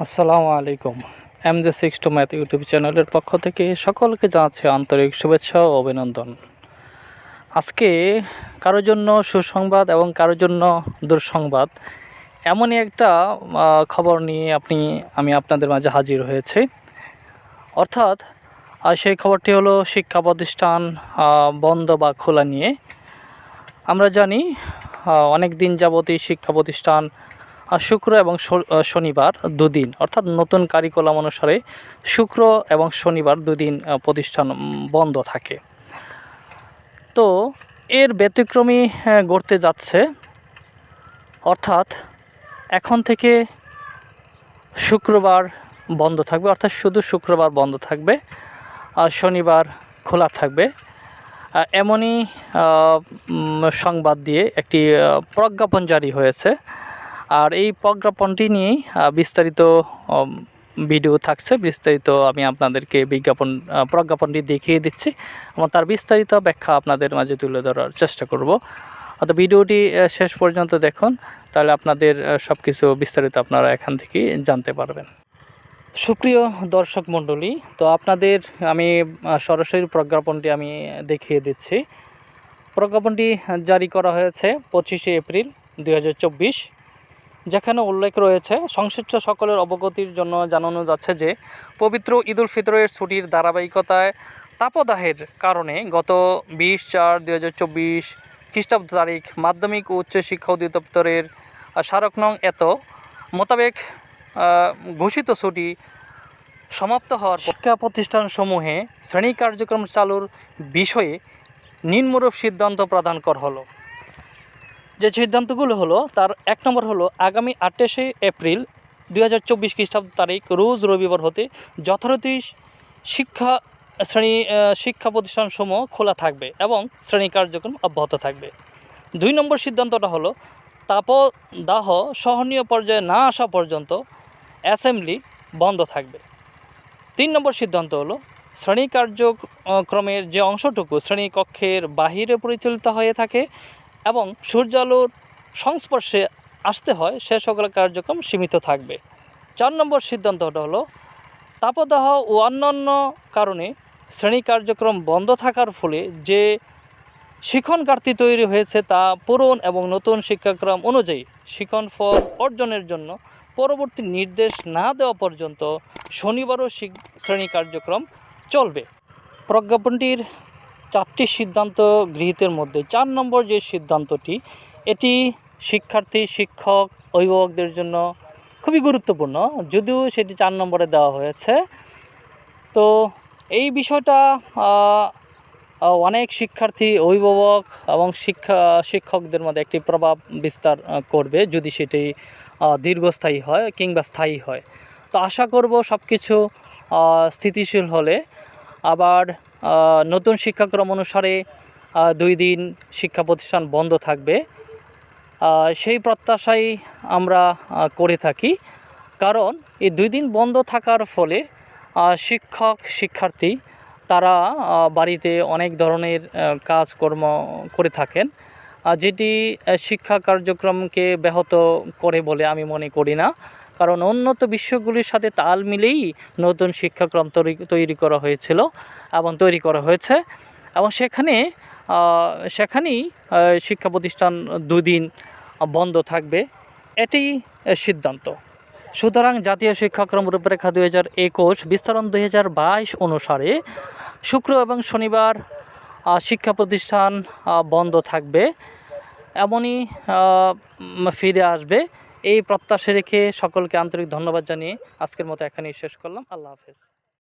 আসসালামু আলাইকুম। MJ6 math YouTube চ্যানেলের পক্ষ থেকে সকলকে জানাচ্ছি আন্তরিক শুভেচ্ছা ও অভিনন্দন। আজকে কারোর জন্য সুসংবাদ এবং কারোর জন্য দুঃসংবাদ, এমনই একটা খবর নিয়ে আমি আপনাদের মাঝে হাজির হয়েছি। অর্থাৎ সেই খবরটি হলো শিক্ষা প্রতিষ্ঠান বন্ধ বা খোলা নিয়ে। আমরা জানি অনেক দিন যাবতই শিক্ষা প্রতিষ্ঠান শুক্র এবং শনিবার দুদিন, অর্থাৎ নতুন কারিকুলাম অনুসারে শুক্র এবং শনিবার দুদিন প্রতিষ্ঠান বন্ধ থাকে। তো এর ব্যতিক্রমী ঘটতে যাচ্ছে, অর্থাৎ এখন থেকে শুক্রবার বন্ধ থাকবে, অর্থাৎ শুধু শুক্রবার বন্ধ থাকবে, আর শনিবার খোলা থাকবে। এমনই সংবাদ দিয়ে একটি প্রজ্ঞাপন জারি হয়েছে। আর এই প্রজ্ঞাপনটি নিয়েই বিস্তারিত ভিডিও থাকছে। বিস্তারিত আমি আপনাদেরকে প্রজ্ঞাপনটি দেখিয়ে দিচ্ছি এবং তার বিস্তারিত ব্যাখ্যা আপনাদের মাঝে তুলে ধরার চেষ্টা করব। অর্থাৎ ভিডিওটি শেষ পর্যন্ত দেখুন, তাহলে আপনাদের সব কিছু বিস্তারিত আপনারা এখান থেকেই জানতে পারবেন। সুপ্রিয় দর্শক মণ্ডলী, তো আপনাদের আমি সরাসরি প্রজ্ঞাপনটি আমি দেখিয়ে দিচ্ছি। প্রজ্ঞাপনটি জারি করা হয়েছে 25শে এপ্রিল 2024, যেখানে উল্লেখ রয়েছে, সংশ্লিষ্ট সকলের অবগতির জন্য জানানো যাচ্ছে যে পবিত্র ঈদ উল ফিতরের ছুটির ধারাবাহিকতায় তাপদাহের কারণে গত 20/4/2024 খ্রিস্টাব্দ তারিখ মাধ্যমিক ও উচ্চ শিক্ষা অধিদপ্তরের স্মারক নং এত মোতাবেক ঘোষিত ছুটি সমাপ্ত হওয়ার শিক্ষা প্রতিষ্ঠানসমূহে শ্রেণী কার্যক্রম চালুর বিষয়ে নিম্নরূপ সিদ্ধান্ত প্রদান করা হলো। যে সিদ্ধান্তগুলো হলো, তার 1 নম্বর হলো, আগামী 28শে এপ্রিল 2024 খ্রিস্টাব্দ তারিখ রোজ রবিবার হতে যথারীতি শিক্ষা প্রতিষ্ঠানসমূহ খোলা থাকবে এবং শ্রেণী কার্যক্রম অব্যাহত থাকবে। 2 নম্বর সিদ্ধান্তটা হলো, তাপদাহ সহনীয় পর্যায়ে না আসা পর্যন্ত অ্যাসেম্বলি বন্ধ থাকবে। 3 নম্বর সিদ্ধান্ত হলো, শ্রেণী কার্যক্রমের যে অংশটুকু শ্রেণীকক্ষের বাহিরে পরিচালিত হয়ে থাকে এবং সূর্যালোর সংস্পর্শে আসতে হয়, সে সকল কার্যক্রম সীমিত থাকবে। 4 নম্বর সিদ্ধান্তটা হলো, তাপদাহ ও অন্যান্য কারণে শ্রেণী কার্যক্রম বন্ধ থাকার ফলে যে শিখন ঘাটতি তৈরি হয়েছে তা পূরণ এবং নতুন শিক্ষাক্রম অনুযায়ী শিখন ফল অর্জনের জন্য পরবর্তী নির্দেশ না দেওয়া পর্যন্ত শনিবারও শ্রেণী কার্যক্রম চলবে। প্রজ্ঞাপনটির 4টি সিদ্ধান্ত গৃহীতের মধ্যে 4 নম্বর যে সিদ্ধান্তটি, এটি শিক্ষার্থী, শিক্ষক, অভিভাবকদের জন্য খুবই গুরুত্বপূর্ণ, যদিও সেটি 4 নম্বরে দেওয়া হয়েছে। তো এই বিষয়টা অনেক শিক্ষার্থী, অভিভাবক এবং শিক্ষকদের মধ্যে একটি প্রভাব বিস্তার করবে যদি সেটি দীর্ঘস্থায়ী হয় কিংবা স্থায়ী হয়। তো আশা করব সব কিছু স্থিতিশীল হলে আবার নতুন শিক্ষাক্রম অনুসারে 2 দিন শিক্ষা প্রতিষ্ঠান বন্ধ থাকবে, সেই প্রত্যাশাই আমরা করে থাকি। কারণ এই 2 দিন বন্ধ থাকার ফলে শিক্ষক শিক্ষার্থী তারা বাড়িতে অনেক ধরনের কাজকর্ম করে থাকেন, যেটি শিক্ষা কার্যক্রমকে ব্যাহত করে বলে আমি মনে করি না। কারণ উন্নত বিশ্বগুলির সাথে তাল মিলেই নতুন শিক্ষাক্রম তৈরি করা হয়েছিল এবং তৈরি করা হয়েছে, এবং সেখানেই শিক্ষা প্রতিষ্ঠান 2 দিন বন্ধ থাকবে, এটি সিদ্ধান্ত। সুতরাং জাতীয় শিক্ষাক্রম রূপরেখা 2021 বিস্তরণ 2022 অনুসারে শুক্র এবং শনিবার শিক্ষা প্রতিষ্ঠান বন্ধ থাকবে, এমনই ফিরে আসবে, এই প্রত্যাশা রেখে সকলকে আন্তরিক ধন্যবাদ জানিয়ে আজকের মতো এখানেই শেষ করলাম। আল্লাহ হাফেজ।